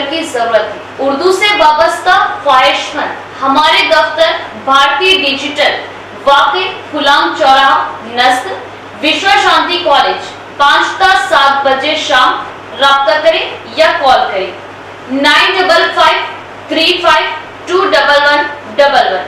Doctor کی ضرورت ہے۔ اردو سے وابستہ خواہش مند ہمارے دفتر بھارتی ڈیجیٹل واقع غلام چوراہا نزد وشوا شانتی کالج 5 تا 7 بجے شام رابطہ کریں یا کال کریں 9553521111۔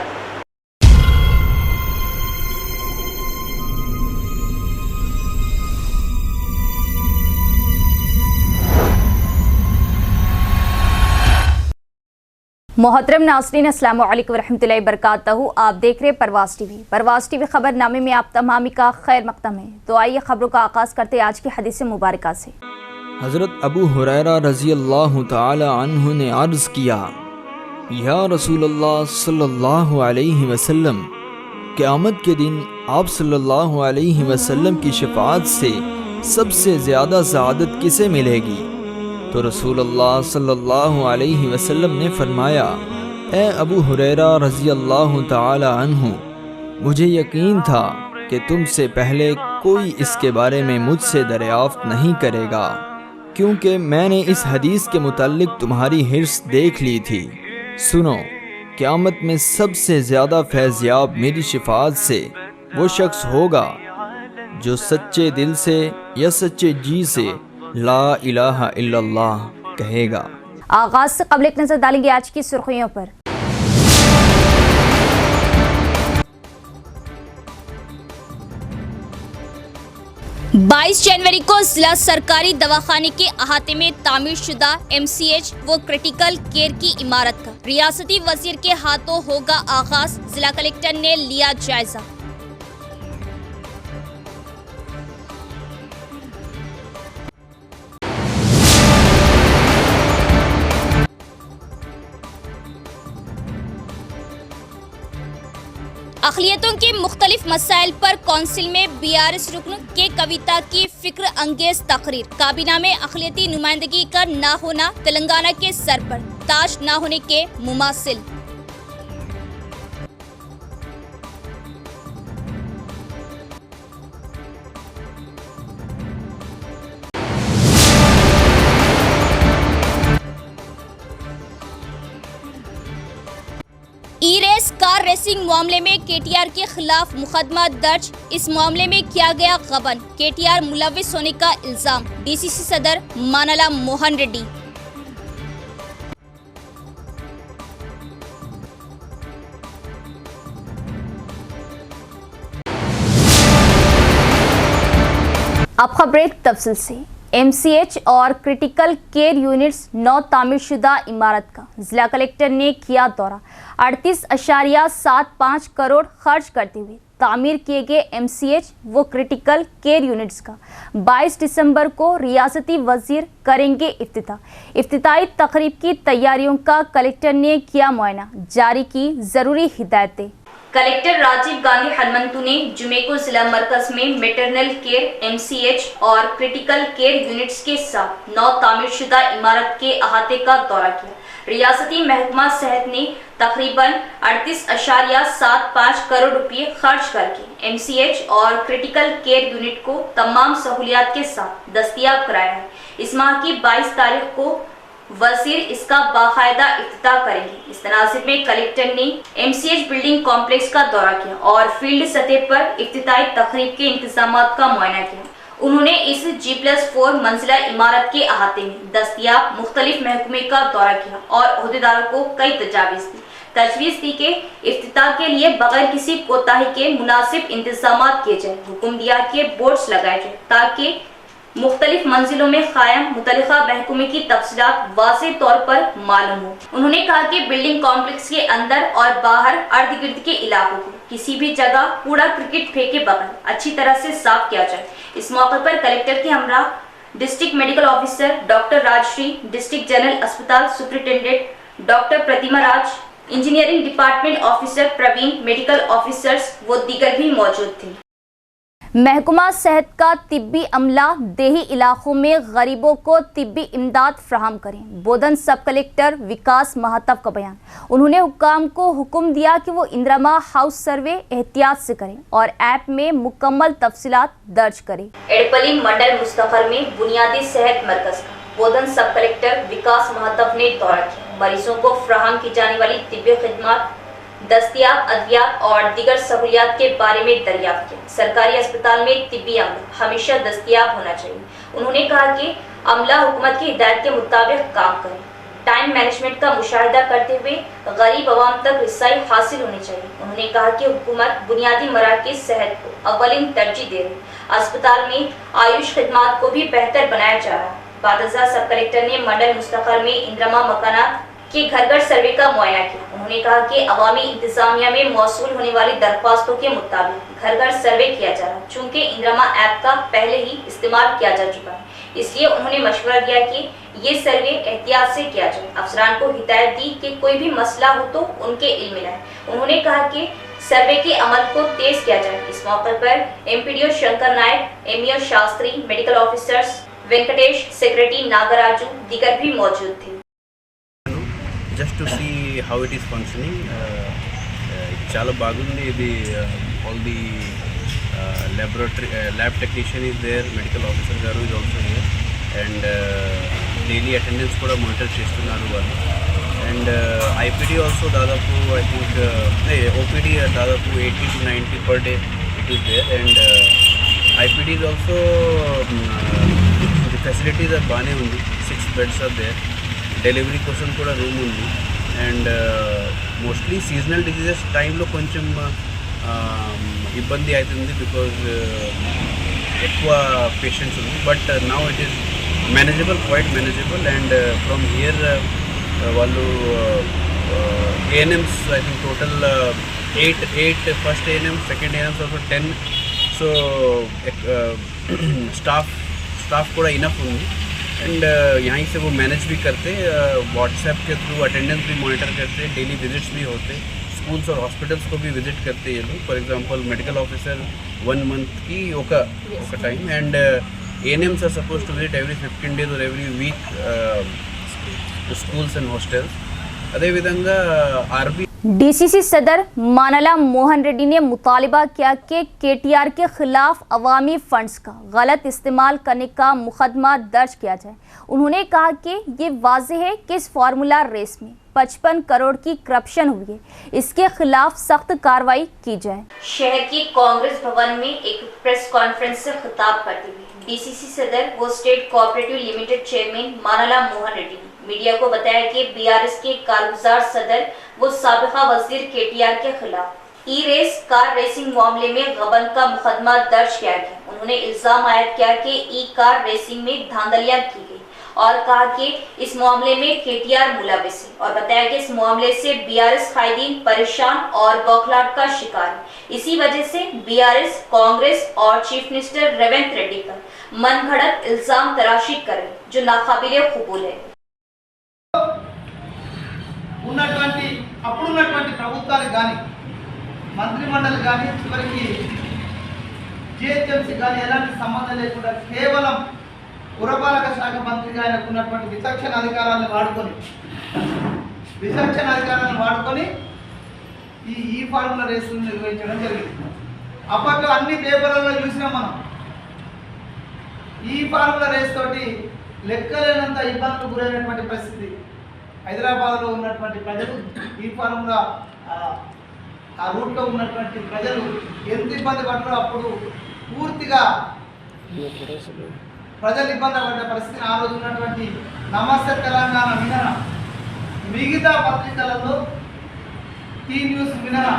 محترم ناظرین، السلام علیکم ورحمۃ اللہ وبرکاتہ۔ آپ دیکھ رہے پرواز ٹی وی۔ پرواز ٹی وی خبر نامے میں آپ تمامی کا خیر مقدم ہے۔ تو آئیے خبروں کا آغاز کرتے آج کی حدیث مبارکہ سے۔ حضرت ابو ہریرہ رضی اللہ تعالی عنہ نے عرض کیا، یا رسول اللہ صلی اللہ علیہ وسلم، قیامت کے دن آپ صلی اللہ علیہ وسلم کی شفاعت سے سب سے زیادہ سعادت کسے ملے گی؟ تو رسول اللہ صلی اللہ علیہ وسلم نے فرمایا، اے ابو ہریرہ رضی اللہ تعالی عنہ، مجھے یقین تھا کہ تم سے پہلے کوئی اس کے بارے میں مجھ سے دریافت نہیں کرے گا، کیونکہ میں نے اس حدیث کے متعلق تمہاری حرص دیکھ لی تھی۔ سنو، قیامت میں سب سے زیادہ فیض یاب میری شفاعت سے وہ شخص ہوگا جو سچے دل سے یا سچے جی سے لا الہ الا اللہ کہے گا۔ آغاز سے قبل ایک نظر ڈالیں گے آج کی سرخیوں پر۔ 22 جنوری کو ضلع سرکاری دواخانے کے احاطے میں تعمیر شدہ MCH و کرٹیکل کیئر کی عمارت کا ریاستی وزیر کے ہاتھوں ہوگا آغاز، ضلع کلکٹر نے لیا جائزہ۔ اقلیتوں کے مختلف مسائل پر کونسل میں BRS رکن کے کویتا کی فکر انگیز تقریر۔ کابینہ میں اقلیتی نمائندگی کا نہ ہونا تلنگانہ کے سر پر تاج نہ ہونے کے مماثل۔ ای-ریس کار ریسنگ معاملے میں KTR کے خلاف مقدمہ درج، اس معاملے میں کیا گیا غبن، KTR ملوث ہونے کا الزام، DCC صدر مانالا موہن ریڈی۔ اب خبریں تفصیل سے۔ MCH اور کرٹیکل کیئر یونٹس نو تعمیر شدہ عمارت کا ضلع کلکٹر نے کیا دورہ۔ 38.75 کروڑ خرچ کرتے ہوئے تعمیر کیے گئے MCH و کرٹیکل کیئر یونٹس کا 22 دسمبر کو ریاستی وزیر کریں گے افتتاح۔ افتتاحی تقریب کی تیاریوں کا کلکٹر نے کیا معائنہ، جاری کی ضروری ہدایتیں۔ کلکٹر راجیو گاندھی ہنمنتو نے جمعے کو ضلع مرکز میں میٹرنل کیئر MCH اور کرٹیکل کیئر یونٹس کے ساتھ نو تعمیر شدہ عمارت کے احاطے کا دورہ کیا۔ ریاستی محکمہ صحت نے تقریباً 38.75 کروڑ روپے خرچ کر کے MCH اور کرٹیکل کیئر یونٹ کو تمام سہولیات کے ساتھ دستیاب کرایا ہے۔ اس ماہ کی 22 تاریخ کو وزیر اس کا باقاعدہ افتتاح کریں گے۔ اس تناسب میں کلکٹر نے MCH بلڈنگ کمپلیکس کا دورہ کیا اور فیلڈ سطح پر افتتاحی تقریب کے انتظامات کا معائنہ کیا۔ انہوں نے اس G+4 منزلہ عمارت کے احاطے میں دستیاب مختلف محکمے کا دورہ کیا اور عہدیداروں کو کئی تجویز دی کہ افتتاح کے لیے بغیر کسی کوتاہی کے مناسب انتظامات کیے جائیں۔ حکم دیا کہ بورڈز لگائے جائیں تاکہ مختلف منزلوں میں قائم متعلقہ محکمے کی تفصیلات واضح طور پر معلوم ہو۔ انہوں نے کہا کہ بلڈنگ کمپلیکس کے اندر اور باہر ارد گرد کے علاقوں کو کسی بھی جگہ کوڑا کرکٹ پھینکے بغیر اچھی طرح سے صاف کیا جائے۔ اس موقع پر کلکٹر کے ہمراہ district medical officer doctor Rajashree, district general اسپتال superintendent doctor Pratima Raj, engineering department officer Praveen, medical officers و دیگر بھی موجود تھے۔ محکمہ صحت کا طبی عملہ دیہی علاقوں میں غریبوں کو طبی امداد فراہم کریں، بودھن سب کلکٹر وکاس مہتو کا بیان۔ انہوں نے حکام کو حکم دیا کہ وہ اندرما ہاؤس سروے احتیاط سے کریں اور ایپ میں مکمل تفصیلات درج کریں۔ ایڈپلی منڈل مستقر میں بنیادی صحت مرکز کا बोधन सब कलेक्टर विकास महतव ने दौरा किया। मरीजों को फराहम की जाने वाली तिब्बी खिदमत, दस्तियाब अद्वियात और दीगर सहूलियात के बारे में दरियाफ्त किया। सरकारी अस्पताल में तिब्बी अमला हमेशा दस्तियाब होना चाहिए। उन्होंने कहा कि अमला हुकूमत की हिदायत के मुताबिक काम करे, टाइम मैनेजमेंट का मुशाहिदा करते हुए गरीब आवाम तक रिसाई हासिल होनी चाहिए। उन्होंने कहा कि हुकूमत बुनियादी मराकज़ सेहत को अव्वलीन तरजीह दे रही, अस्पताल में आयुष खिदमात को भी बेहतर बनाया जा रहा है। बादशाह सब कलेक्टर ने मंडल मुस्तक़ल में इंद्रमा मकानात के घर घर सर्वे का मुआयना किया। उन्होंने कहा कि अवामी इंतजामिया में मौसूल होने वाली दरख्वास्तों के मुताबिक घर घर सर्वे किया जा रहा है। चूँकि इंद्रमा ऐप का पहले ही इस्तेमाल किया जा चुका है, इसलिए उन्होंने मशवरा दिया कि ये सर्वे एहतियात से किया जाए। अफसरान को हिदायत दी कि कोई भी मसला हो तो उनके इल्म में लाए। उन्होंने कहा कि सर्वे के अमल को तेज किया जाए। इस मौके पर MPDO Shankar Nayak, MEO Shastri, medical officers Venkatesh, secretary Nagaraju दीगर भी मौजूद थे। Just to see how it is functioning, చాలా బాగుంది ఇది. All the laboratory lab technician is there, medical officer garu is also here, and daily attendance కూడా monitor చేస్తున్నారు వాళ్ళు. And IPD also దాదాపు I think OPD దాదాపు 80 to 90 per day it is there, and IPD is also the facilities are బాగానే ఉంది. 6 beds are there. Delivery కోసం కూడా room ఉంది. అండ్ మోస్ట్లీ సీజనల్ డిజీజెస్ టైంలో కొంచెం ఇబ్బంది అవుతుంది, బికాజ్ ఎక్కువ పేషెంట్స్ ఉంది. But now it is manageable, quite manageable. And from here వాళ్ళు ANMs I think total 8 first ANMs, second ANMs also 10. So staff కూడా इनफ ఉంది. एंड यहीं से वो मैनेज भी करते, व्हाट्सएप के थ्रू अटेंडेंस भी मॉनिटर करते, डेली विजिट्स भी होते, स्कूल्स और हॉस्पिटल्स को भी विजिट करते ये लोग. For example medical officer 1 month की ओका time, and ANMs are suppose to visit every 15 days और every week schools and hostels. अदे विधंगा आरबी डीसीसी सदर मानला मोहन रेड्डी ने मुतालिबा किया कि केटीआर के खिलाफ अवामी फंड्स का गलत इस्तेमाल करने का मुकदमा दर्ज किया जाए। उन्होंने कहा कि ये वाज़ेह है कि इस फार्मूला रेस में 55 करोड़ की करप्शन हुई है, इसके खिलाफ सख्त कार्रवाई की जाए। शहर के कांग्रेस भवन में एक प्रेस कॉन्फ्रेंस से खिताब करते हुए डीसीसी सदर व स्टेट कोऑपरेटिव लिमिटेड चेयरमैन मानला मोहन रेड्डी ने मीडिया को बताया कि बीआरएस के कारगुजार सदर वो साबिका वजीर केटीआर के खिलाफ ई रेस कार रेसिंग मामले में गबन का मुकदमा दर्ज किया गया। उन्होंने इल्जाम आयद किया कि ई कार रेसिंग में धांधलियां की गई और कहा कि इस मामले में केटीआर मुलविस है, और बताया कि इस मामले से बीआरएस कायदीन परेशान और बौखलाहट का शिकार है। इसी वजह से बीआरएस, कांग्रेस और चीफ मिनिस्टर रेवंत रेड्डी पर मन घड़त इल्जाम तराशी करे जो नाकाबिले कबूल है। ఉన్నటువంటి అప్పుడున్నటువంటి ప్రభుత్వాలకు కానీ, మంత్రి మండలి కానీ, చివరికి జిహెచ్ఎంసీ కానీ ఎలాంటి సంబంధం లేకుండా కేవలం పురపాలక శాఖ మంత్రిగా ఆయనకు ఉన్నటువంటి విచక్షణ అధికారాలను వాడుకొని ఈ ఫార్ములా రేసులు నిర్వహించడం జరిగింది. అప్పట్లో అన్ని పేపర్లలో చూసినాం మనం. ఈ ఫార్ములా రేస్ తోటి లెక్కలేనంత ఇబ్బందులు గురైనటువంటి పరిస్థితి. హైదరాబాద్లో ఉన్నటువంటి ప్రజలు ఈ ఫార్ములా ఆ రూట్లో ఉన్నటువంటి ప్రజలు ఎంత ఇబ్బంది పడ్డారో అప్పుడు పూర్తిగా ప్రజలు ఇబ్బంది పడ్డ పరిస్థితిని ఆ రోజు ఉన్నటువంటి నమస్తే తెలంగాణ మినహా మిగతా పత్రికలలో, టీ న్యూస్ మినహా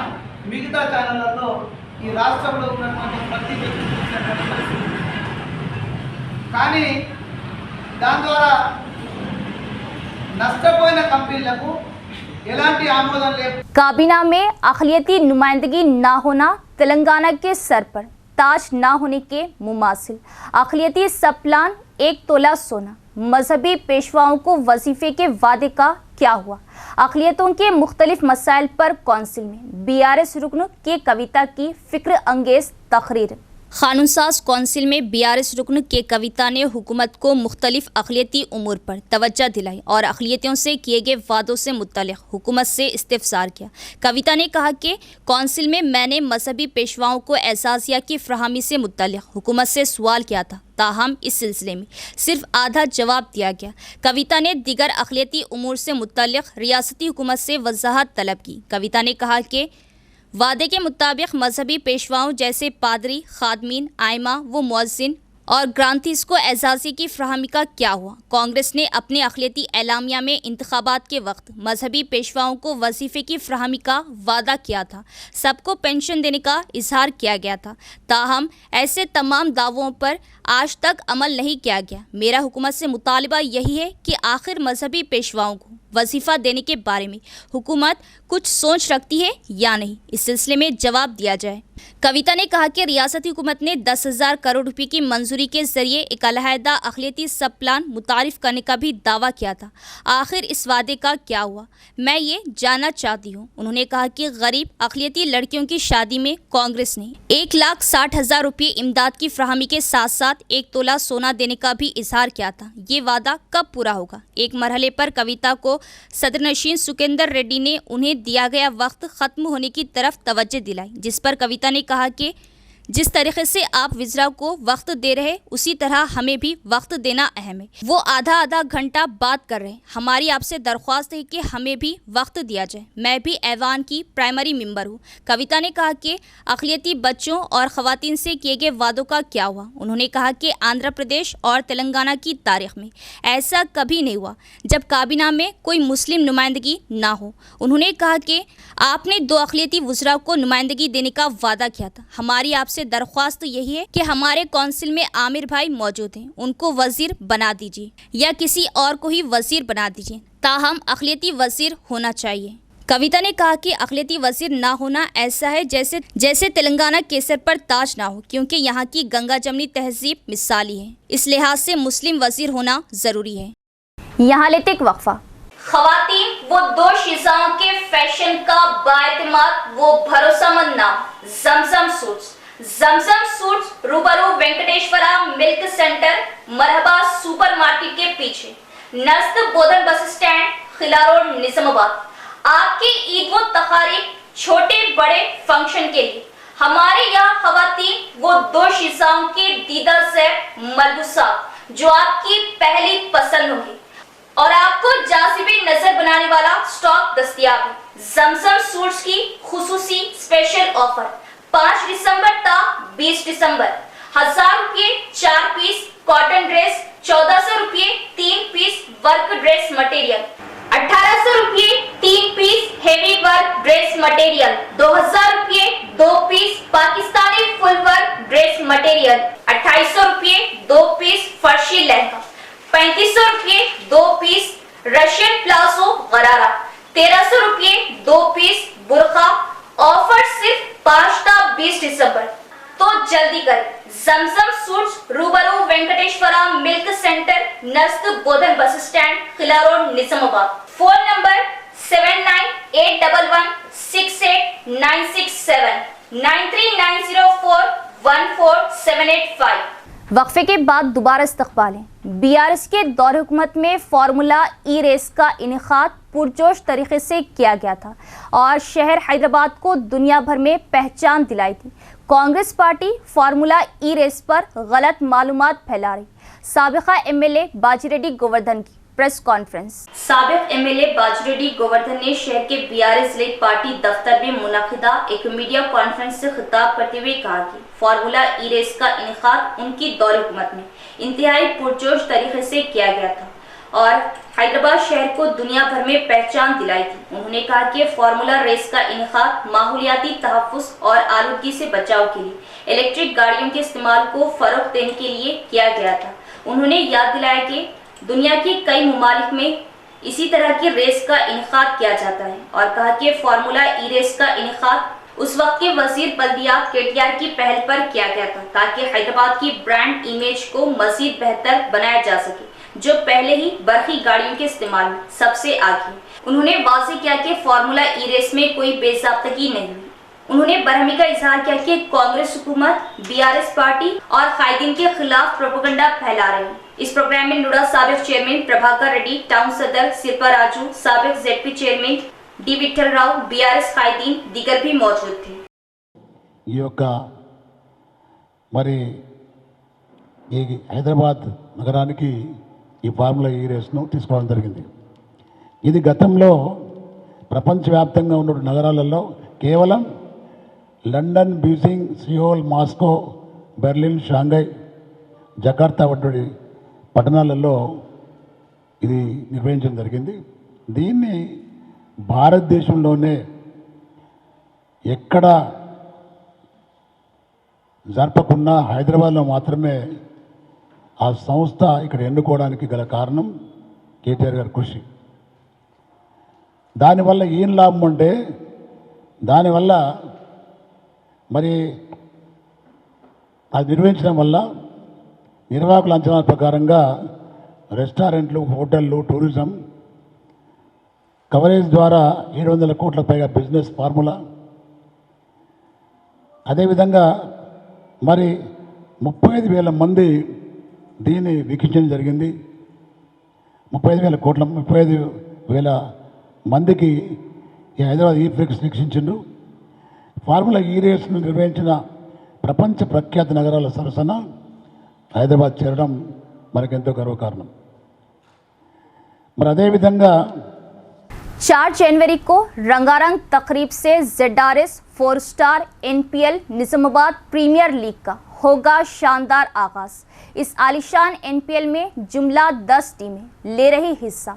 మిగతా ఛానళ్లలో ఈ రాష్ట్రంలో ఉన్నటువంటి ప్రతి వ్యక్తి చూసినటువంటి పరిస్థితి. కానీ దాని ద్వారా నష్టపోయిన కంపెనీలకు ఎలాంటి ఆమోదం లేదు. काबीना में अक़लियती नुमाइंदगी ना होना तेलंगाना के सर पर ताज ना होने के मुमासिल। अक़लियती सब प्लान 1 तोला सोना, मजहबी पेशवाओं को वजीफे के वादे का क्या हुआ? अक़लियतों के मुख्तलिफ मसाइल पर कौंसिल में बीआरएस रुकन के कविता की फ़िक्र अंगेज़ तकरीर। कानून साज कौंसिल में BRS रुकन के कविता ने हुकूमत को मुख्तलिफ अक़लियती उमूर पर तवज्जो दिलाई और अक़लियतियों से किए गए वादों से मुत्तलिक़ हुकूमत से इस्तिफ़सार किया। कविता ने कहा कि कौंसिल में मैंने मजहबी पेशवाओं को एहसासिया की फ़राहमी से मुत्तलिक़ हुकूमत से सवाल किया था, ताहम इस सिलसिले में सिर्फ आधा जवाब दिया गया। कविता ने दीगर अक़लियती उमूर से मुत्तलिक़ रियासती हुकूमत से वज़ाहत तलब की। कविता ने कहा कि वादे के मुताबिक मजहबी पेशवाओं जैसे पादरी, खादमीन, आइमा व मुअज्जिन और ग्रांथीस को एजाज़ी की फ्राहमी का क्या हुआ। कांग्रेस ने अपने अक़लियती एलामिया में इंतखाबात के वक्त मजहबी पेशवाओं को वजीफ़े की फ्राहमी का वादा किया था, सबको पेंशन देने का इजहार किया गया था, ताहम ऐसे तमाम दावों पर आज तक अमल नहीं किया गया। मेरा हुकूमत से मुतालबा यही है कि आखिर मजहबी पेशवाओं को वजीफ़ा देने के बारे में हुकूमत कुछ सोच रखती है या नहीं, इस सिलसिले में जवाब दिया जाए। कविता ने कहा कि रियासती हुकूमत ने 10,000 करोड़ रुपये की मंजूरी के जरिए एक अलहदा अक़लियती सब प्लान मुतारिफ करने का भी दावा किया था। आखिर इस वादे का क्या हुआ, मैं ये जानना चाहती हूँ। उन्होंने कहा कि गरीब अक़लियती लड़कियों की शादी में कांग्रेस ने 1,60,000 रुपये इमदाद की फ्राहमी के साथ साथ 1 तोला सोना देने का भी इजहार किया था। ये वादा कब पूरा होगा। एक मरहले पर कविता को सदर नशीन सुकेंदर रेड्डी ने उन्हें दिया गया वक्त ख़त्म होने की तरफ तवज्जो दिलाई, जिस पर कविता ने कहा कि जिस तरीके से आप विज़रा को वक्त दे रहे उसी तरह हमें भी वक्त देना अहम है। वो आधा घंटा बात कर रहे हैं, हमारी आपसे दरख्वास्त है कि हमें भी वक्त दिया जाए। मैं भी ऐवान की प्राइमरी मेंबर हूँ। कविता ने कहा कि अक़लियती बच्चों और ख़वातीन से किए गए वादों का क्या हुआ। उन्होंने कहा कि आंध्र प्रदेश और तेलंगाना की तारीख़ में ऐसा कभी नहीं हुआ जब काबीना में कोई मुस्लिम नुमाइंदगी ना हो। उन्होंने कहा कि आपने 2 अक़लियती वज़रा को नुमाइंदगी देने का वादा किया था। हमारी आपसे दरख्वास्त यही है कि हमारे कौंसिल में आमिर भाई मौजूद हैं, उनको वज़ीर बना दीजिए या किसी और को ही वज़ीर बना दीजिए, ताहम अक़लियती वज़ीर होना चाहिए। कविता ने कहा कि अक़लियती वज़ीर ना होना ऐसा है जैसे तेलंगाना केसर पर ताज ना हो, क्योंकि यहाँ की गंगा जमनी तहजीब मिसाली है। इस लिहाज से मुस्लिम वज़ीर होना ज़रूरी है। यहाँ लेते एक वक्फा। ख़वातीन वो 2 शीज़ाओं के फैशन का बाएतमाद वो भरोसामंद नाम ज़मज़म सूट्स। ज़मज़म सूट्स रूबरू Venkateshwara milk centre Marhaba super market के पीछे नज़द Bodhan bus stand Khila road Nizamabad. आपकी ईद व तकारीब छोटे बड़े फंक्शन के लिए हमारे यहाँ ख़वातीन वो 2 शीज़ाओं के दीदा ज़ेब मलबूसात जो आपकी पहली पसंद होगी और आपको जाज़िबे नजर बनाने वाला स्टॉक दस्तयाब है। ज़मज़म सूट्स की खुसूसी स्पेशल ऑफर 5 दिसंबर ता 20 दिसंबर 1000 रुपये 4 पीस कॉटन ड्रेस, 1400 रुपये 3 पीस वर्क ड्रेस मटेरियल, 1800 रुपये 3 piece heavy work dress material, 2000 रुपये 2 piece Pakistani full work dress material, 2800 रुपये 2 पीस फर्शी लहंगा, 3500 रुपये 2 पीस रशियन प्लाजो गरारा, 1300 रुपये 2 पीस बुरखा। ऑफर सिर्फ 5 ता 20 दिसंबर, तो जल्दी करें। ज़मज़म सूट्स रूबरू वेंकटेश्वरा मिल्क सेंटर नज़द Bodhan bus stand Khila road Nizamabad. Phone number 7981116967 9390414785। वक्फे के बाद दोबारा इस्तकबाल है। BRS के दौर हुकूमत में फार्मूला ई रेस का इनेकाद पुरजोश तरीके से किया गया था और शहर हैदराबाद को दुनिया भर में पहचान दिलाई थी। कांग्रेस पार्टी फार्मूला ई रेस पर गलत मालूमात फैला रही। साबिका MLA बाजीरेड्डी गोवर्धन की प्रेस कॉन्फ्रेंस। साबिक MLA बाजीरेड्डी गोवर्धन ने शहर के BRS लीग पार्टी दफ्तर में मुनाकिदा एक मीडिया कॉन्फ्रेंस से खिताब करते हुए कहा कि फार्मूला ई रेस का इनेकाद उनकी दौर हुकूमत में इंतहाई पुरजोश तरीके से किया गया था और हैदराबाद शहर को दुनिया भर में पहचान दिलाई थी। उन्होंने कहा कि फार्मूला रेस का इनेकाद माहौलियाती तहफ़्फ़ुज़ और आलूदगी से बचाव के लिए इलेक्ट्रिक गाड़ियों के इस्तेमाल को फ़रोग़ देने के लिए किया गया था। उन्होंने याद दिलाया कि दुनिया के कई ममालिक में इसी तरह की रेस का इनेकाद किया जाता है और कहा कि फार्मूला ई रेस का इनेकाद उस वक्त के वजीर बल्दियात KTR की पहल पर किया गया था ताकि हैदराबाद की ब्रांड इमेज को मजीद बेहतर बनाया जा सके, जो पहले ही बरकी गाड़ियों के इस्तेमाल में सबसे आगे। उन्होंने वाज़ेह किया कि फार्मूला ई रेस में कोई बेज़ाब्तगी नहीं हुई। उन्होंने बरहमी का इजहार किया कि कांग्रेस हुकूमत बीआरएस पार्टी और कायदीन के खिलाफ प्रोपेगेंडा फैला रही है। इस प्रोग्राम में नुड़ा साबिक चेयरमैन प्रभाकर रेड्डी, टाउन सदर सिरपा राजू, साबिक ZP chairman D Vithal Rao, BRS कायदीन दीगर भी मौजूद थे। ఈ యొక్క మరి ఈ హైదరాబాద్ నగరానికి ఈ ఫార్ములా ఈ రేస్ను తీసుకోవడం జరిగింది. ఇది గతంలో ప్రపంచవ్యాప్తంగా ఉన్న నగరాలలో కేవలం London, Beijing, Seoul, Moscow, Berlin, Shanghai, Jakarta వంటి పట్టణాలలో ఇది నిర్వహించడం జరిగింది. దీన్ని భారతదేశంలోనే ఎక్కడ జరపకుండా హైదరాబాద్లో మాత్రమే ఆ సంస్థ ఇక్కడ ఎన్నుకోవడానికి గల కారణం కేటీఆర్ గారి కృషి. దానివల్ల ఏం లాభం అంటే దానివల్ల మరి అది నిర్వహించడం వల్ల నిర్వాహకుల అంచనాల ప్రకారంగా రెస్టారెంట్లు, హోటళ్ళు, టూరిజం కవరేజ్ ద్వారా 700 కోట్ల పైగా బిజినెస్ ఫార్ములా, అదేవిధంగా మరి 35,000 మంది దీన్ని వీక్షించడం జరిగింది. 35,000 మందికి ఈ హైదరాబాద్ ఈ ఫ్లెక్స్ వీక్షించిండ్రు. ఫార్ములా ఈ రేస్ను నిర్వహించిన ప్రపంచ ప్రఖ్యాత నగరాల సరసన హైదరాబాద్ చేరడం మనకెంతో గర్వకారణం. మరి అదేవిధంగా 4 जनवरी को रंगारंग तकरीब से ZRS 4 star NPL Nizamabad premier league का होगा शानदार आगाज। इस आलिशान NPL में जुमला 10 टीमें ले रही हिस्सा।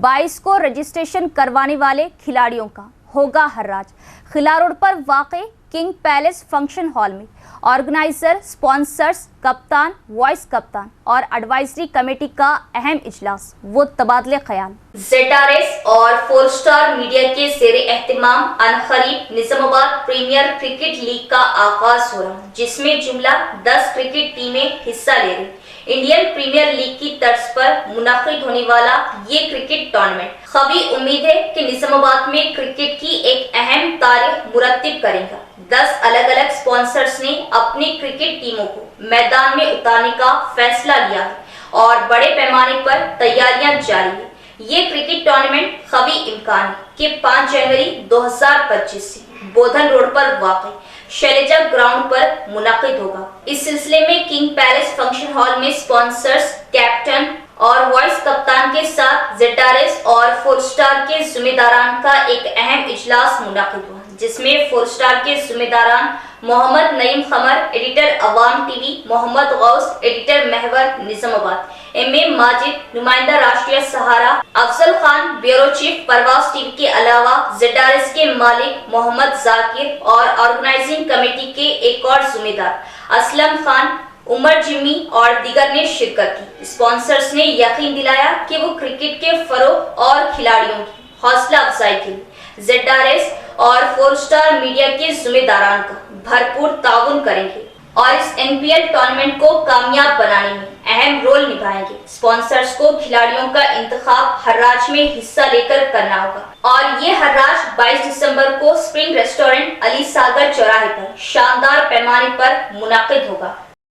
22 को रजिस्ट्रेशन करवाने वाले खिलाड़ियों का होगा हर्राज। खिला रोड पर वाक़ई किंग पैलेस फंक्शन हॉल में ऑर्गेनाइजर, स्पॉन्सर्स, कप्तान, वॉइस कप्तान और एडवाइजरी कमेटी का अहम इजलास वो तबादले ख्याल। ZRS और 4 स्टार मीडिया के ज़ेरे एहतिमाम अनखरीब निजामाबाद प्रीमियर क्रिकेट लीग का आगाज हो रहा है, जिसमें जुमला 10 क्रिकेट टीमें हिस्सा ले रही। इंडियन प्रीमियर लीग की तर्ज पर मुनाकिद होने वाला ये क्रिकेट टूर्नामेंट खबी उम्मीद है कि निजामाबाद में क्रिकेट की एक अहम तारीख मुरत्तिब करेगा। 10 अलग अलग स्पॉन्सर्स ने अपनी क्रिकेट टीमों को मैदान में उतारने का फैसला लिया है और बड़े पैमाने पर तैयारियां जारी है। ये क्रिकेट टूर्नामेंट खबी इम्कान है कि 5 जनवरी 2025 से बोधन रोड पर वाक़ई शैलजा ग्राउंड पर मुनाकिद होगा। इस सिलसिले में किंग पैलेस फंक्शन हॉल में स्पॉन्सर्स, कैप्टन और वॉइस कप्तान के साथ ZRS और 4 स्टार के जिम्मेदारान का एक अहम इजलास मुनाकिद हुआ, जिसमें 4 स्टार के जिम्मेदारान Mohammad Naeem Khamar, editor Awaam TV, Mohammad Ghouse, editor Mehwar Nizamabad, MA Majid, नुमाइंदा Rashtriya Sahara, Afzal Khan, bureau chief Parwaz TV के अलावा ZRS के मालिक मोहम्मद जाकिर और ऑर्गेनाइजिंग कमेटी के एक और जिम्मेदार असलम खान, उमर जिम्मी और दीगर ने शिरकत की। स्पॉन्सर्स ने यकीन दिलाया कि वो क्रिकेट के फरोग और खिलाड़ियों की हौसला अफजाई के लिए ZRS और 4 स्टार मीडिया के जिम्मेदारान का भरपूर ताउन करेंगे और इस NPL टूर्नामेंट को कामयाब बनाने में अहम रोल निभाएंगे। स्पॉन्सर्स को खिलाड़ियों का इंतखाब हर्राज में हिस्सा लेकर करना होगा और ये हर्राज 22 दिसंबर को स्प्रिंग रेस्टोरेंट अली सागर चौराहे पर शानदार पैमाने पर मुनाकिद होगा।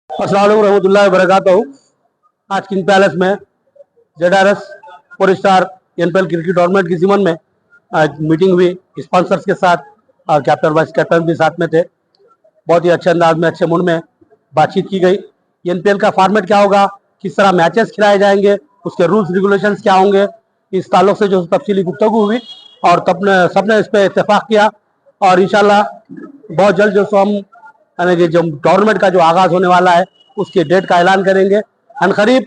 अस्सलाम वालेकुम रहमतुल्लाहि व बरकातहू। आज किंग पैलेस में ZRS 4 star NPL cricket tournament की ज़िमन में आज मीटिंग हुई स्पॉन्सर्स के साथ और कैप्टन वाइस कैप्टन भी साथ में थे। बहुत ही अच्छे अंदाज में, अच्छे मूड में बातचीत की गई। NPL का फॉर्मेट क्या होगा, किस तरह मैचेस खिलाए जाएंगे, उसके रूल्स रेगुलेशंस क्या होंगे, इस ताल्लुक से जो तफसीली गुफ्तगू हुई और तब सबने इस पर इत्तेफाक किया और इंशाल्लाह बहुत जल्द जो हम यानी कि जो टूर्नामेंट का जो आगाज़ होने वाला है उसके डेट का ऐलान करेंगे। अनकरीब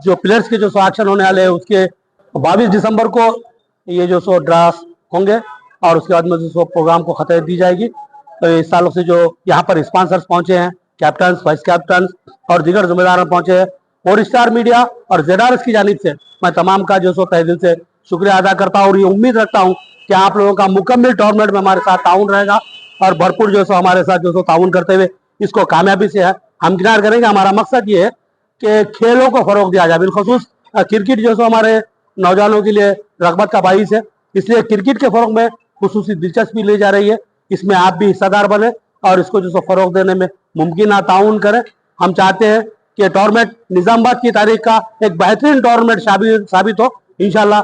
जो प्लेयर्स के जो एक्शन होने वाले हैं उसके 22 दिसंबर को ये जो ड्राफ्ट होंगे और उसके बाद में जो प्रोग्राम को खतरे दी जाएगी। तो इस सालों से जो यहाँ पर स्पॉन्सर्स पहुंचे हैं, कैप्टन, वाइस कैप्टन और दीगर जिम्मेदार पहुंचे हैं, 4 स्टार मीडिया और ZRS की जानिब से मैं तमाम का जो तहे दिल से शुक्रिया अदा करता हूँ और ये उम्मीद रखता हूँ कि आप लोगों का मुकम्मल टूर्नामेंट में हमारे साथ ताउन रहेगा और भरपूर जो हमारे साथ जो ताउन करते हुए इसको कामयाबी से हमकिनार करेंगे। हमारा मकसद ये है कि खेलों को फ़रोग दिया जाए। बिलखसूस क्रिकेट जो हमारे नौजवानों के लिए रगबत का बाइस है, इसलिए क्रिकेट के फ़रोग में खुसूसी दिलचस्पी ली जा रही है। इसमें आप भी हिस्सेदार बने और इसको जो फरोग देने में मुमकिन ताउन करें। हम चाहते हैं कि टूर्नामेंट निजामाबाद की तारीख का एक बेहतरीन टूर्नामेंट साबित हो। इंशाल्लाह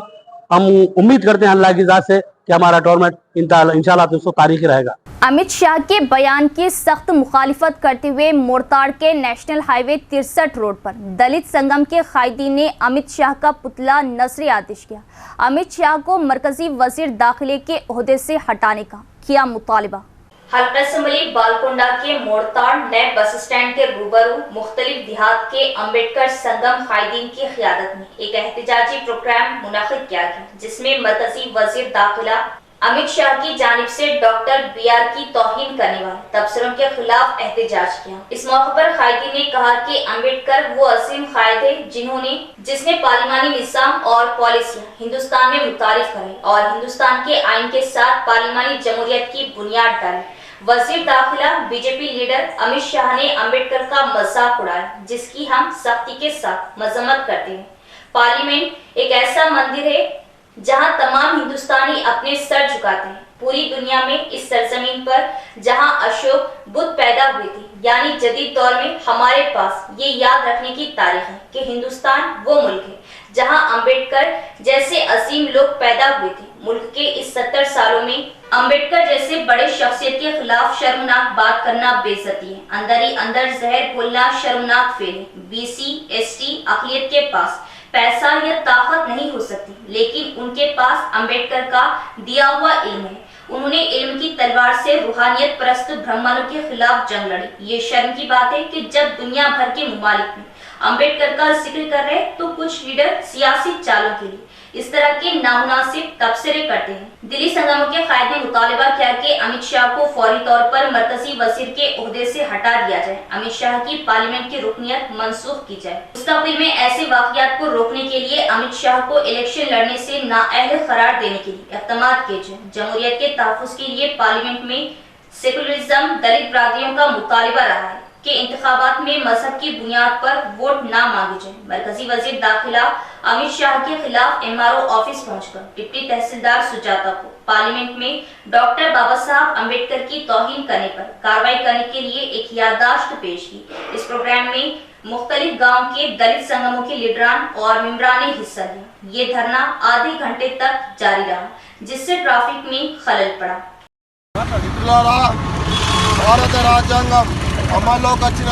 हम उम्मीद करते हैं अल्लाह की ज़ात से कि हमारा टूर्नामेंट इंशाल्लाह 200 तारीख रहेगा। अमित शाह के बयान की सख्त मुखालिफत करते हुए मोरताड़ के नेशनल हाईवे 63 रोड पर दलित संगम के कायदीन ने अमित शाह का पुतला नजर आतिश किया। अमित शाह को मरकजी वजीर दाखिले के ओहदे से हटाने का किया मुतालिबा। हल्का असम्बली बालकोंडा के मोरताड़ नए बस स्टैंड के रूबरू मुख्तलिफ देहात के अम्बेडकर संगम कायदीन की क़ियादत में एक एहतजाजी प्रोग्राम मुनक़िद किया गया, जिसमें मरकजी वजीर दाखिला अमित शाह की जानिब से डॉक्टर BR की तौहीन करने वाले तबसरों के खिलाफ एहतजाज किया। इस मौके पर कायदीन ने कहा कि अम्बेडकर वो असीम कायद है जिसने पार्लिमानी निज़ाम और पॉलिसियां हिंदुस्तान में मुतारिफ करे और हिंदुस्तान के आइन के साथ पार्लिमानी जमहूरियत की बुनियाद डाली। वजीर दाखिला बीजेपी लीडर अमित शाह ने अम्बेडकर का मजाक उड़ाया, जिसकी हम सख्ती के साथ मजम्मत करते हैं। पार्लियामेंट एक ऐसा मंदिर है जहां तमाम हिंदुस्तानी अपने सर झुकाते हैं। पूरी दुनिया में इस सरजमीन पर जहां अशोक बुद्ध पैदा हुए थे, यानी जदीद दौर में हमारे पास ये याद रखने की तारीख है कि हिंदुस्तान वो मुल्क है जहां अम्बेडकर जैसे अजीम लोग पैदा हुए थे। मुल्क के इस 70 सालों में अम्बेडकर जैसे बड़े शख्सियत के खिलाफ शर्मनाक बात करना बेइज्जती है। अंदर ही अंदर जहर बोलना शर्मनाक फेल है। BC ST अक़लियत के पास पैसा या ताकत नहीं हो सकती, लेकिन उनके पास अम्बेडकर का दिया हुआ इल्म है। उन्होंने इल्म की तलवार से रूहानियत परस्त ब्राह्मणों के खिलाफ जंग लड़ी। ये शर्म की बात है कि जब दुनिया भर के मुमालिक में अम्बेडकर का जिक्र कर रहे तो कुछ लीडर सियासी चालों के लिए इस तरह के नामुनासिब तबसरे करते हैं। दिल्ली संगमों के कायद ने मुतालिबा किया कि अमित शाह को फौरी तौर पर मरकजी वजीर के ओहदे से हटा दिया जाए। अमित शाह की पार्लियामेंट की रुकनियत मंसूख की जाए। मुस्तकबिल में ऐसे वाक़ियात को रोकने के लिए अमित शाह को इलेक्शन लड़ने से नाअहल करार देने के लिए इक़दामात किए जाए। जमहूरियत के तहफ़्फ़ुज़ के लिए पार्लियामेंट में सेकुलरिज्म दलित बरादरियों का मुतालिबा रहा है कि इंतखाबात में मजहब की बुनियाद पर वोट ना मांगे जाए। मरकजी वजीर दाखिला अमित शाह के खिलाफ MRO ऑफिस पहुंचकर डिप्टी तहसीलदार सुजाता को पार्लियामेंट में डॉक्टर बाबा साहब अम्बेडकर की तौहीन करने पर कार्रवाई करने के लिए एक याददाश्त पेश की। इस प्रोग्राम में मुख्तलिफ गाँव के दलित संगमों के लीडरान और मेंबरान ने हिस्सा लिया। ये धरना आधे घंटे तक जारी रहा, जिससे ट्रैफिक में खलल पड़ा। భారత రాజ్యాంగం అమల్లోకి వచ్చిన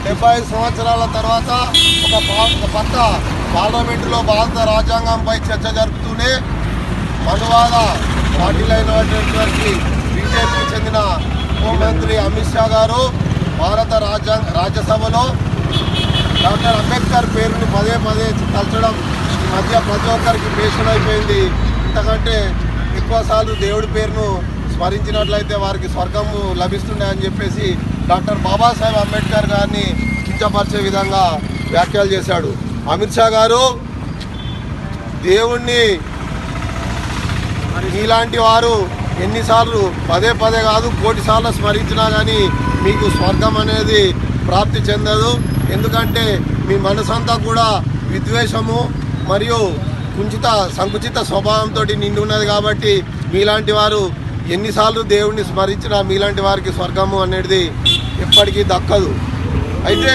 75 సంవత్సరాల తర్వాత ఒక పక్క పార్లమెంటులో భారత రాజ్యాంగంపై చర్చ జరుపుతూనే మనువాద పార్టీలైనటువంటి బీజేపీకి చెందిన హోంమంత్రి అమిత్ షా గారు భారత రాజ్యసభలో డాక్టర్ అంబేద్కర్ పేరుని పదే పదే తలచడం ఈ మధ్య ప్రతి ఒక్కరికి పేషన్ అయిపోయింది. ఇంతకంటే ఎక్కువసార్లు దేవుడి పేరును స్మరించినట్లయితే వారికి స్వర్గము లభిస్తుండే అని చెప్పేసి డాక్టర్ బాబాసాహెబ్ అంబేద్కర్ గారిని కించపరిచే విధంగా వ్యాఖ్యలు చేశాడు. అమిత్ షా గారు దేవుణ్ణి మీలాంటి వారు ఎన్నిసార్లు పదే పదే కాదు కోటి సార్లు స్మరించినా కానీ మీకు స్వర్గం అనేది ప్రాప్తి చెందదు. ఎందుకంటే మీ మనసంతా కూడా విద్వేషము మరియు సంకుచిత స్వభావంతో నిండి ఉన్నది. కాబట్టి మీలాంటి వారు ఎన్నిసార్లు దేవుణ్ణి స్మరించినా మీలాంటి వారికి స్వర్గము అనేది ఎప్పటికీ దక్కదు. అయితే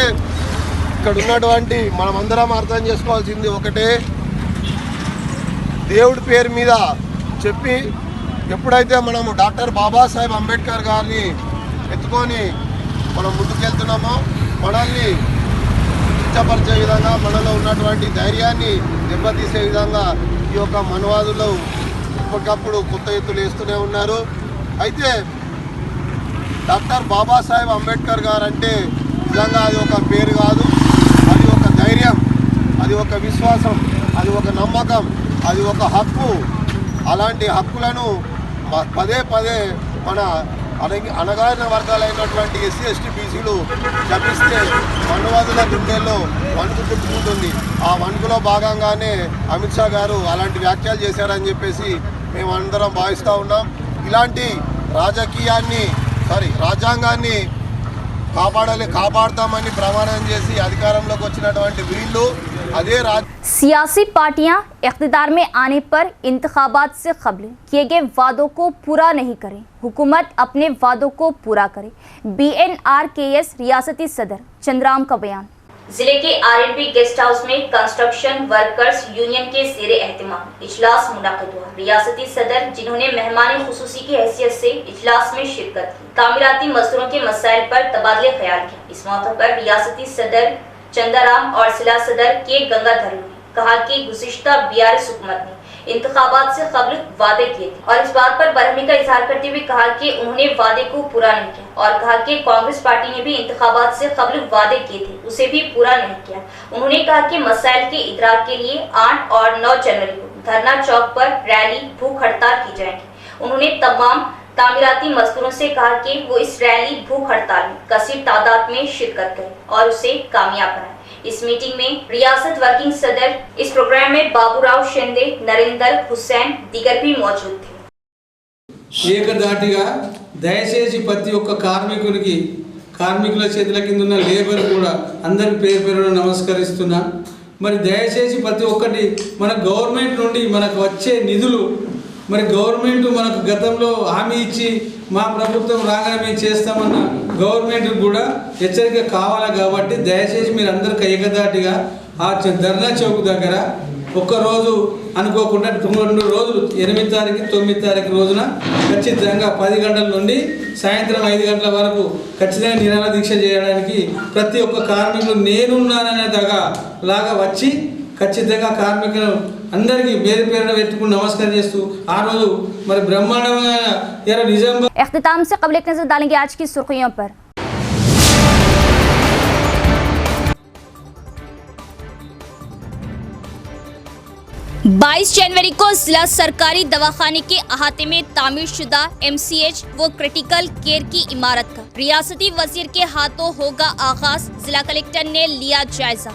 ఇక్కడ ఉన్నటువంటి మనమందరం అర్థం చేసుకోవాల్సింది ఒకటే, దేవుడి పేరు మీద చెప్పి ఎప్పుడైతే మనము డాక్టర్ బాబాసాహెబ్ అంబేద్కర్ గారిని ఎత్తుకొని మనం ముందుకెళ్తున్నామో మనల్ని కించపరిచే విధంగా మనలో ఉన్నటువంటి ధైర్యాన్ని దెబ్బతీసే విధంగా ఈ యొక్క మనవాదులు ఎప్పటికప్పుడు కొత్త ఎత్తులు వేస్తూనే ఉన్నారు. అయితే డాక్టర్ బాబాసాహెబ్ అంబేద్కర్ గారు అంటే నిజంగా అది ఒక పేరు కాదు, అది ఒక ధైర్యం, అది ఒక విశ్వాసం, అది ఒక నమ్మకం, అది ఒక హక్కు. అలాంటి హక్కులను పదే పదే మన అణగారిన వర్గాలైనటువంటి SC ST BCలు జపిస్తే మనువాదుల గుండెల్లో వణుకు పుట్టుకుంటుంది. ఆ వణుకులో భాగంగానే అమిత్ షా గారు అలాంటి వ్యాఖ్యలు చేశారని చెప్పేసి మేము అందరం భావిస్తూ ఉన్నాం. ఇలాంటి రాజ్యాంగాన్ని కాపాడతామని ప్రమాణం చేసి అధికారంలోకి వచ్చినటువంటి వీళ్ళు అదే सियासी पार्टियां इख्तिदार में आने पर इंतखाबात से कबल किए गए वादों को पूरा नहीं करें, हुकूमत अपने वादों को पूरा करे। BNRKS रियासती सदर चंद्राम का बयान। जिले के RNP गेस्ट हाउस में कंस्ट्रक्शन वर्कर्स यूनियन के ज़ेरे एहतिमाम इजलास मुनक़िद हुआ। रियासती सदर जिन्होंने मेहमान खुसूसी की हैसियत से इजलास में शिरकत की, तामीराती मजदूरों के मसाइल पर तबादले ख्याल किया। इस मौके पर रियासती सदर चंदाराम और जिला सदर के गंगाधर ने कहा कि गुज़िश्ता BRS हुकूमत ने इंतखाबात से कबल वादे किए थे और इस बात पर बरहमी का इजहार करते हुए कहा कि उन्होंने वादे को पूरा नहीं किया और कहा कि कांग्रेस पार्टी ने भी इंतखाबात से कबल वादे किए थे, उसे भी पूरा नहीं किया। उन्होंने कहा कि मसाइल के इदराक के लिए 8 और 9 जनवरी को धरना चौक पर रैली भूख हड़ताल की जाएगी। उन्होंने तमाम तामीराती मजदूरों से कहा कि वो इस रैली भूख हड़ताल में कसीर तादाद में शिरकत करें और उसे कामयाब बनाएं। इस मीटिंग में रियासत वर्किंग सदर, इस प्रोग्राम में बाबूराव शिंदे, नरेंद्र हुसैन दीगर भी मौजूद थे। ఏకధాటిగా దయచేసి ప్రతి ఒక్క కార్మికుల చేతుల కింద ఉన్న లేబర్ కూడా అందరి పేరు పేరున నమస్కరిస్తున్నాను. మరి దయచేసి ప్రతి ఒక్కటి మన గవర్నమెంట్ నుండి మనకు వచ్చే నిధులు మరి గవర్నమెంట్ మనకు గతంలో హామీ ఇచ్చి మా ప్రభుత్వం రాగానే మేము చేస్తామన్న గవర్నమెంట్ కూడా హెచ్చరిక కావాలి. కాబట్టి దయచేసి మీరు అందరికీ ఏకధాటిగా ఆ ధర్నా చౌక్ దగ్గర ఒక్కరోజు అనుకోకుండా 2 రోజులు 8 తారీఖు 9 తారీఖు రోజున ఖచ్చితంగా 10 గంటల నుండి సాయంత్రం 5 గంటల వరకు ఖచ్చితంగా నిరాహార దీక్ష చేయడానికి ప్రతి ఒక్క కార్మికులు నేనున్నాననే లాగా వచ్చి ఖచ్చితంగా కార్మికులు అందరికీ పేరు పేరున పెట్టుకుని నమస్కారం చేస్తూ ఆ రోజు మరి బ్రహ్మాండంగా నిజాం इख्तिताम से कबल एक नजर डालेंगे आज की सुर्खियों पर। 22 जनवरी को जिला सरकारी दवाखाने के अहाते में तामीर शुदा MCH व क्रिटिकल केयर की इमारत का रियासती वजीर के हाथों होगा आगाज। जिला कलेक्टर ने लिया जायजा।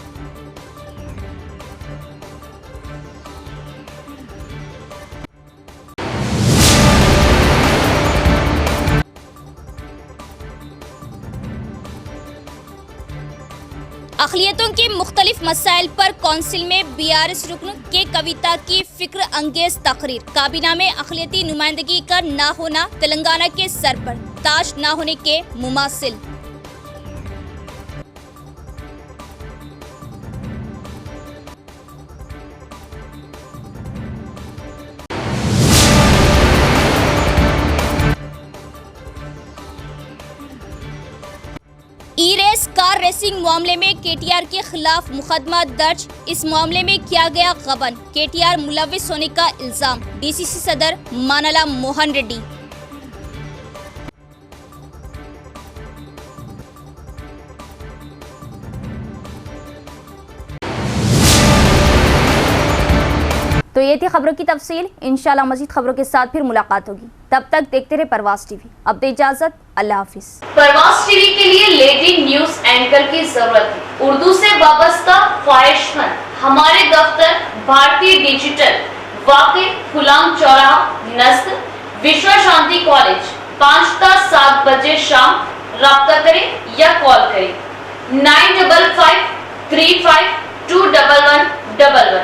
अक़लियतों के मुख्तलिफ मसाइल पर कौंसिल में BRS रुकन के कविता की फिक्र अंगेज तकरीर। काबीना में अक़लियती नुमाइंदगी का ना होना तेलंगाना के सर पर ताज ना होने के मुमासिल। ई-रेस कार रेसिंग मामले में KTR के खिलाफ मुकदमा दर्ज। इस मामले में किया गया गबन। KTR मुलविस होने का इल्जाम। DCC सदर मानला मोहन रेड्डी। तो ये थी खबरों की तफसील। इंशाल्लाह मजीद खबरों के साथ फिर मुलाकात होगी। तब तक देखते रहे परवास टीवी। अब दे इजाजत, अल्लाह हाफिज। परवास टीवी के लिए लेडी न्यूज एंकर की जरूरत है। उर्दू से वाबस्ता ख्वाहिशमंद हमारे दफ्तर भारतीय डिजिटल वाक़ई गुलाम चौराहा नज़द विश्व शांति कॉलेज 5 ता 7 बजे शाम। राब्ता करें या कॉल करें 9553521111।